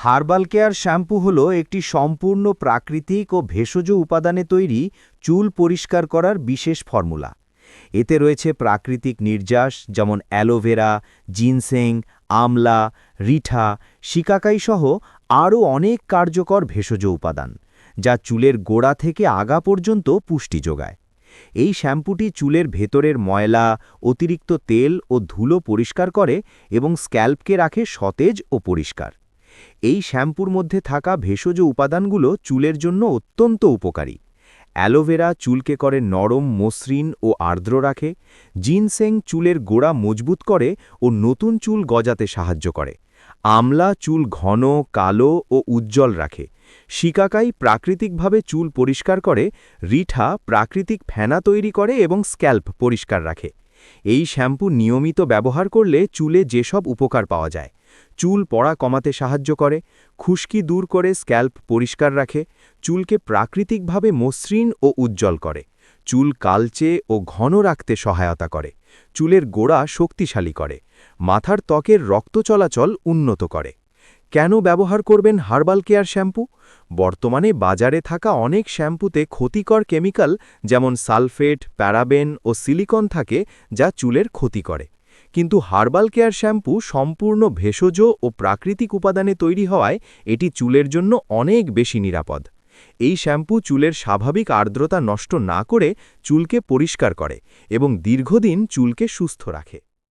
Herbal care shampoo হল একটি সম্পূর্ণ প্রাকৃতিক ও ভেষজ উপাদানে তৈরি চুল পরিষ্কার করার বিশেষ ফর্মুলা। এতে রয়েছে প্রাকৃতিক নির্যাস যেমন অ্যালোভেরা, জিনসেং, আমলা, রিঠা, শিকাকাই সহ আরও অনেক কার্যকর ভেষজ উপাদান, যা চুলের গোড়া থেকে আগা পর্যন্ত পুষ্টি যোগায়। এই শ্যাম্পুটি চুলের ভেতরের ময়লা, অতিরিক্ত তেল ও ধুলো পরিষ্কার করে এবং স্ক্যাল্পকে রাখে সতেজ ও পরিষ্কার। এই শ্যাম্পুর মধ্যে থাকা ভেষজ উপাদানগুলো চুলের জন্য অত্যন্ত উপকারী। অ্যালোভেরা চুলকে করে নরম, মসৃণ ও আর্দ্র রাখে। জিনসেং চুলের গোড়া মজবুত করে ও নতুন চুল গজাতে সাহায্য করে। আমলা চুল ঘন, কালো ও উজ্জ্বল রাখে। শিকাকাই প্রাকৃতিকভাবে চুল পরিষ্কার করে। রিঠা প্রাকৃতিক ফেনা তৈরি করে এবং স্ক্যাল্প পরিষ্কার রাখে। এই শ্যাম্পু নিয়মিত ব্যবহার করলে চুলে যেসব উপকার পাওয়া যায়: চুল পড়া কমাতে সাহায্য করে, খুশকি দূর করে স্ক্যাল্প পরিষ্কার রাখে, চুলকে প্রাকৃতিকভাবে মসৃণ ও উজ্জ্বল করে, চুল কালচে ও ঘন রাখতে সহায়তা করে, চুলের গোড়া শক্তিশালী করে, মাথার ত্বকের রক্ত চলাচল উন্নত করে। কেন ব্যবহার করবেন হার্বাল কেয়ার শ্যাম্পু? বর্তমানে বাজারে থাকা অনেক শ্যাম্পুতে ক্ষতিকর কেমিক্যাল যেমন সালফেট, প্যারাবেন ও সিলিকন থাকে, যা চুলের ক্ষতি করে। কিন্তু হার্বাল কেয়ার শ্যাম্পু সম্পূর্ণ ভেষজ ও প্রাকৃতিক উপাদানে তৈরি হওয়ায় এটি চুলের জন্য অনেক বেশি নিরাপদ। এই শ্যাম্পু চুলের স্বাভাবিক আর্দ্রতা নষ্ট না করে চুলকে পরিষ্কার করে এবং দীর্ঘদিন চুলকে সুস্থ রাখে।